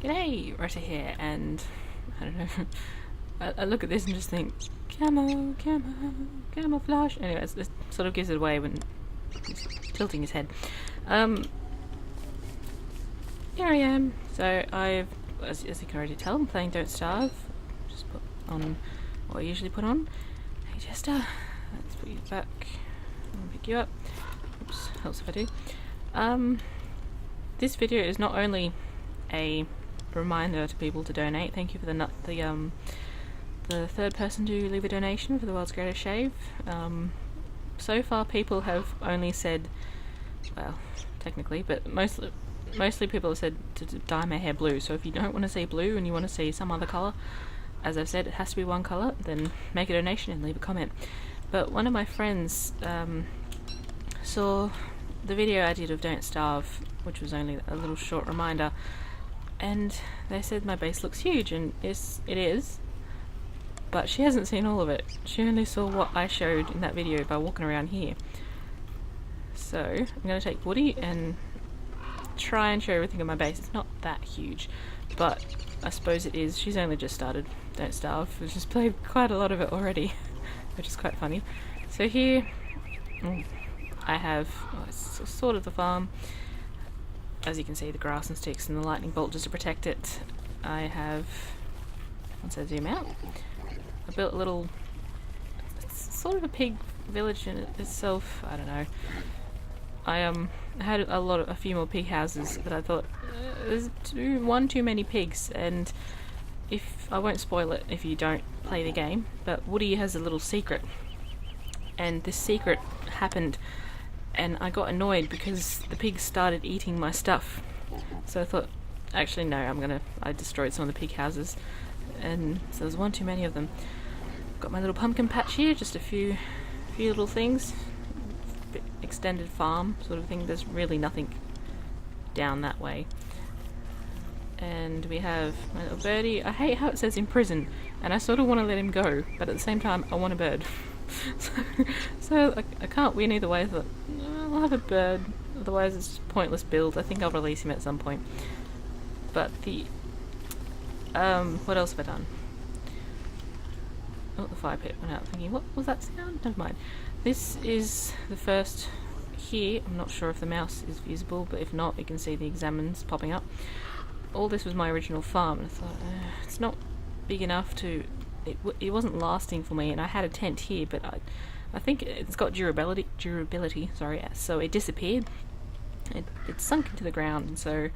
G'day, Retta here, and I don't know. I look at this and just think, camouflage. Anyways, this sort of gives it away when he's tilting his head. Here I am. So I've, as you can already tell, I'm playing Don't Starve. Just put on what I usually put on. Hey Jester, let's put you back and pick you up. Oops, helps if I do. This video is not only a reminder to people to donate. Thank you for the third person to leave a donation for the world's greatest shave. So far people have only said, well, technically, but mostly people have said to dye my hair blue. So if you don't want to see blue and you want to see some other colour, as I've said, it has to be one colour, then make a donation and leave a comment. But one of my friends saw the video I did of Don't Starve, which was only a little short reminder, and they said my base looks huge, and yes, it is, but she hasn't seen all of it. She only saw what I showed in that video by walking around here. So I'm going to take Woody and try and show everything on my base. It's not that huge, but I suppose it is. She's only just started Don't Starve. She's played quite a lot of it already, which is quite funny. So here I have it's sort of the farm. As you can see, the grass and sticks and the lightning bolt just to protect it. I have, once I zoom out, I built a little, it's sort of a pig village in itself. I don't know. I had a few more pig houses, but I thought there's one too many pigs, and if I won't spoil it if you don't play the game, but Woody has a little secret, and this secret happened, and I got annoyed because the pigs started eating my stuff. So I thought, actually no, I destroyed some of the pig houses, and so there's one too many of them. Got my little pumpkin patch here, just a few little things. Extended farm sort of thing. There's really nothing down that way. And we have my little birdie. I hate how it says in prison, and I sort of want to let him go, but at the same time I want a bird. so I can't win either way. I thought, I'll have a bird, otherwise it's just a pointless build. I think I'll release him at some point. But the what else have I done? Oh, the fire pit went out. Thinking, what was that sound? Never mind. This is the first here. I'm not sure if the mouse is visible, but if not, you can see the examines popping up. All this was my original farm, and I thought, it's not big enough to... It wasn't lasting for me, and I had a tent here, but I think it's got durability, sorry, so it disappeared. It sunk into the ground, and so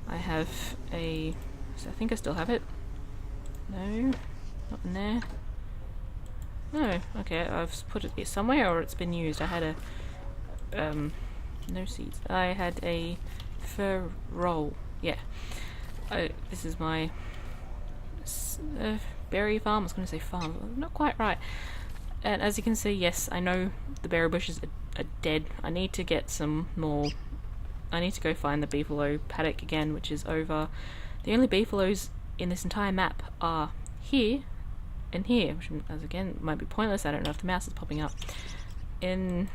I have a... So I think I still have it. No, not in there. No, okay, I've put it here somewhere, or it's been used. I had a... no seeds. I had a fur roll, yeah. This is my... berry farm. I was going to say farm, not quite right. And as you can see, yes, I know the berry bushes are dead. I need to get some more. I need to go find the beefalo paddock again, which is over. The only beefalos in this entire map are here and here, which, as again, might be pointless. I don't know if the mouse is popping up. In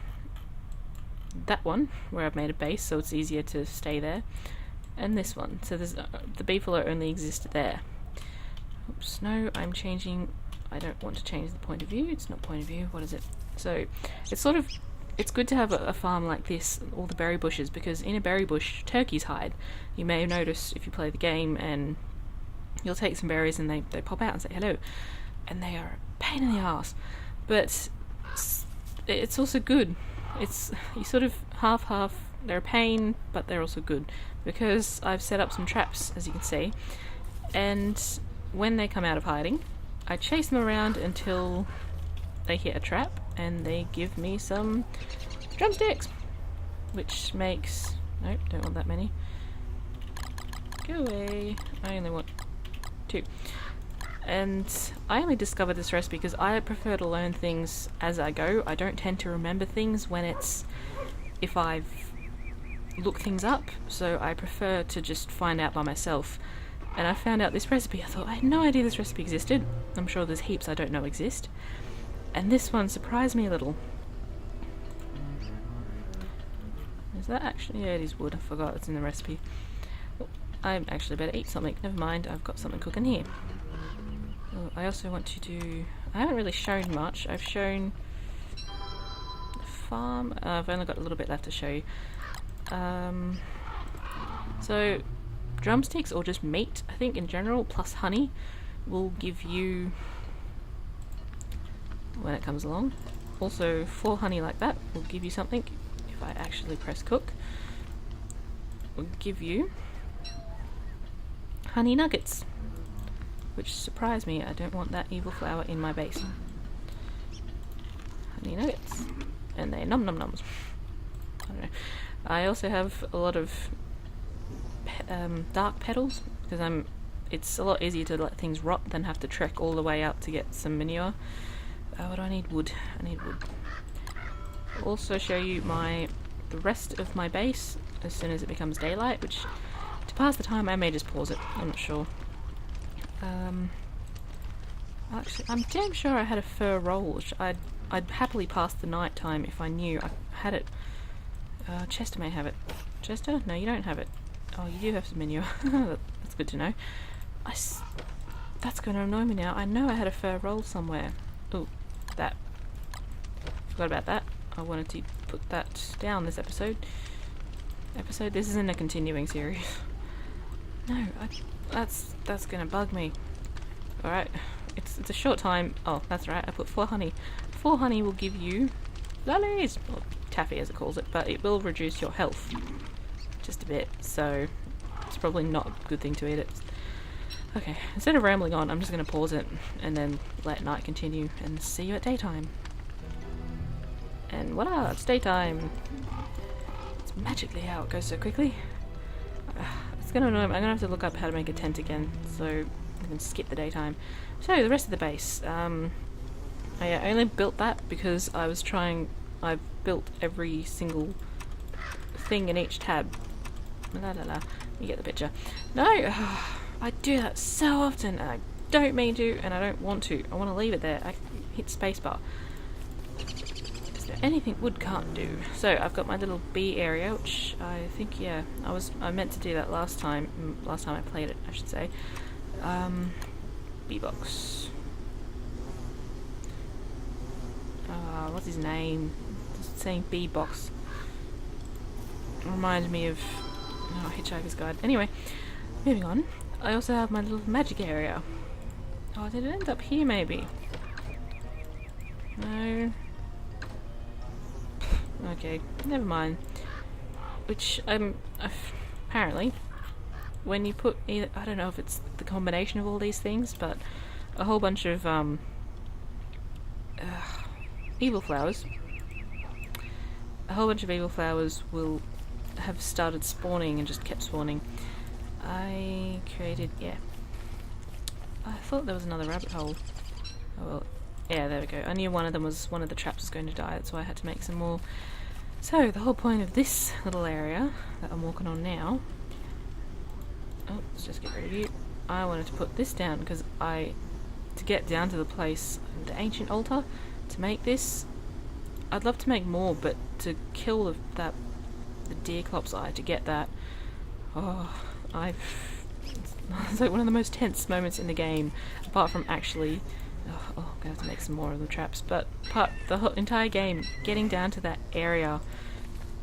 that one, where I've made a base, so it's easier to stay there, and this one. So there's the beefalo only exists there. Oops, no, I'm changing. I don't want to change the point of view. It's not point of view. What is it? So it's sort of, it's good to have a farm like this, all the berry bushes, because in a berry bush, turkeys hide. You may have noticed if you play the game, and you'll take some berries and they pop out and say hello, and they are a pain in the ass. But it's also good. It's, you sort of half. They're a pain, but they're also good, because I've set up some traps, as you can see, and when they come out of hiding, I chase them around until they hit a trap, and they give me some drumsticks, which makes... Nope, don't want that many. Go away. I only want 2. And I only discovered this recipe because I prefer to learn things as I go. I don't tend to remember things when it's... if I've looked things up, so I prefer to just find out by myself. And I found out this recipe. I thought, I had no idea this recipe existed. I'm sure there's heaps I don't know exist. And this one surprised me a little. Is that actually... yeah, it is wood. I forgot it's in the recipe. I actually better eat something. Never mind, I've got something cooking here. Oh, I also want to do... I haven't really shown much. I've shown the farm. I've only got a little bit left to show you. So, drumsticks or just meat, I think in general, plus honey, will give you... when it comes along. Also, 4 honey like that will give you something. If I actually press cook, will give you honey nuggets, which surprised me. I don't want that evil flower in my base. Honey nuggets, and they're num num nums. I don't know. I also have a lot of dark petals because it's a lot easier to let things rot than have to trek all the way out to get some manure. What do I need? Wood. I need wood. I'll also show you the rest of my base as soon as it becomes daylight, which to pass the time I may just pause it. I'm not sure. Actually, I'm damn sure I had a fur roll, which I'd happily pass the night time if I knew I had it. Chester may have it. Chester? No, you don't have it. Oh, you do have some manure. That's good to know. That's going to annoy me now. I know I had a fur roll somewhere. Oh, that. Forgot about that. I wanted to put that down this episode. This isn't a continuing series. No, that's gonna bug me. Alright, it's a short time. Oh, that's right, I put 4 honey. 4 honey will give you lollies, or taffy as it calls it, but it will reduce your health just a bit, so it's probably not a good thing to eat it. Okay, instead of rambling on, I'm just gonna pause it and then let night continue and see you at daytime. And voila, it's daytime. It's magically how it goes so quickly. It's gonna annoy me. I'm gonna have to look up how to make a tent again, so I can skip the daytime. So the rest of the base. I only built that because I built every single thing in each tab. La la la. You get the picture. No, I do that so often, and I don't mean to, and I don't want to. I want to leave it there. I hit spacebar. Anything wood can't do. So I've got my little bee area, which I think, yeah, I meant to do that last time I played it, I should say. Bee box. What's his name? Just saying bee box. Reminded me of Hitchhiker's Guide. Anyway, moving on. I also have my little magic area. Oh, did it end up here maybe? No. Okay, never mind. Which, apparently, when you put either, I don't know if it's the combination of all these things, but a whole bunch of, evil flowers. A whole bunch of evil flowers will have started spawning and just kept spawning. I created, yeah. I thought there was another rabbit hole. Oh well. Yeah, there we go. I knew one of the traps was going to die, that's why I had to make some more. So, the whole point of this little area that I'm walking on now... Oh, let's just get rid of you. I wanted to put this down because to get down to the place, the ancient altar, to make this, I'd love to make more, but to kill the Deerclops eye, to get that, it's like one of the most tense moments in the game, apart from actually... I'm gonna have to make some more of the traps, but the whole entire game, getting down to that area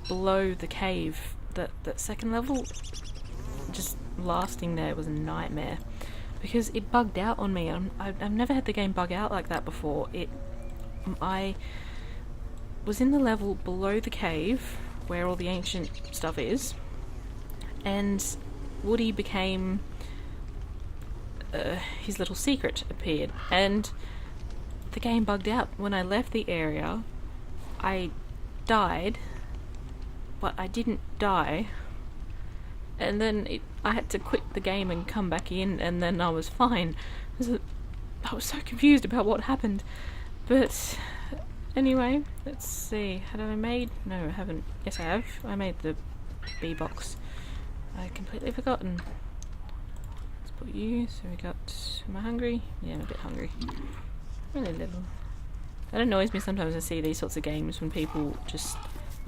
below the cave, that second level, just lasting there was a nightmare because it bugged out on me. I've never had the game bug out like that before. I was in the level below the cave where all the ancient stuff is, and Woody became... his little secret appeared, and the game bugged out. When I left the area, I died, but I didn't die, and then I had to quit the game and come back in, and then I was fine. I was so confused about what happened, but anyway, let's see. Had I made... No, I haven't. Yes, I have. I made the bee box. I completely forgotten. You, so we got... Am I hungry? Yeah, I'm a bit hungry. Really little. That annoys me sometimes. I see these sorts of games when people just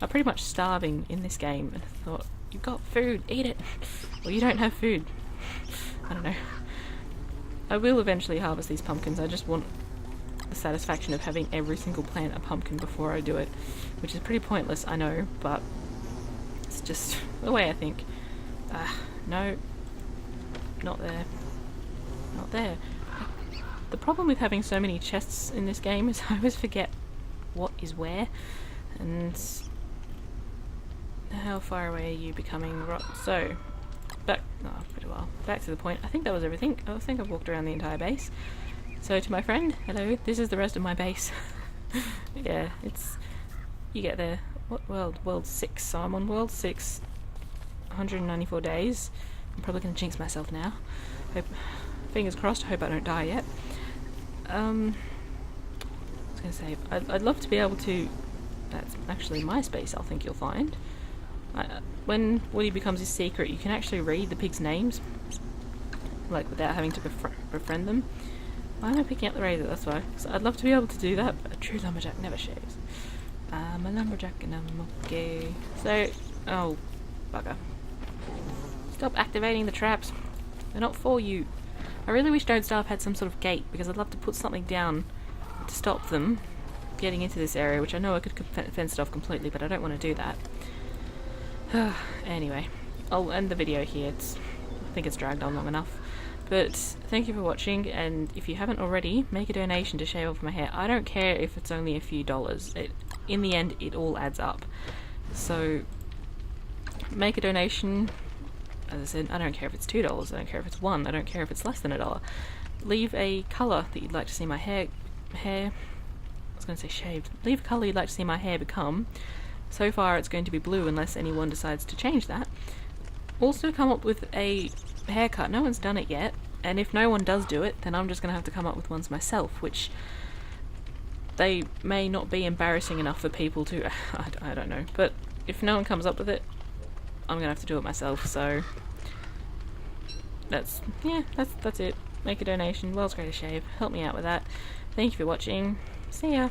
are pretty much starving in this game, and I thought, You've got food, eat it. Well, you don't have food. I don't know. I will eventually harvest these pumpkins. I just want the satisfaction of having every single plant a pumpkin before I do it, which is pretty pointless, I know, but it's just the way I think. No. Not there. Not there. The problem with having so many chests in this game is I always forget what is where, and how far away are you becoming? So, back, pretty well. Back to the point. I think that was everything. I think I've walked around the entire base. So to my friend, hello, this is the rest of my base. Yeah, it's, you get there. What world? World 6. So I'm on world 6, 194 days. I'm probably going to jinx myself now. Hope, fingers crossed, hope I don't die yet. I was going to say, I'd love to be able to, that's actually my space, I think you'll find. When Woody becomes his secret, you can actually read the pigs' names, like without having to befriend them. Why am I picking up the razor? That's why. So I'd love to be able to do that, but a true lumberjack never shaves. I'm a lumberjack and I'm okay. So, oh, bugger. Stop activating the traps. They're not for you. I really wish Don't Starve had some sort of gate, because I'd love to put something down to stop them getting into this area, which I know I could fence it off completely, but I don't want to do that. Anyway, I'll end the video here. I think it's dragged on long enough. But thank you for watching, and if you haven't already, make a donation to shave off my hair. I don't care if it's only a few dollars. In the end, it all adds up. So make a donation. As I said, I don't care if it's $2, I don't care if it's $1, I don't care if it's less than $1. Leave a colour that you'd like to see my hair, I was going to say shaved. Leave a colour you'd like to see my hair become. So far it's going to be blue unless anyone decides to change that. Also come up with a haircut. No one's done it yet, and if no one does do it, then I'm just going to have to come up with ones myself, which they may not be embarrassing enough for people to, I don't know, but if no one comes up with it, I'm going to have to do it myself, so that's it. Make a donation, World's Greatest Shave, help me out with that. Thank you for watching, see ya!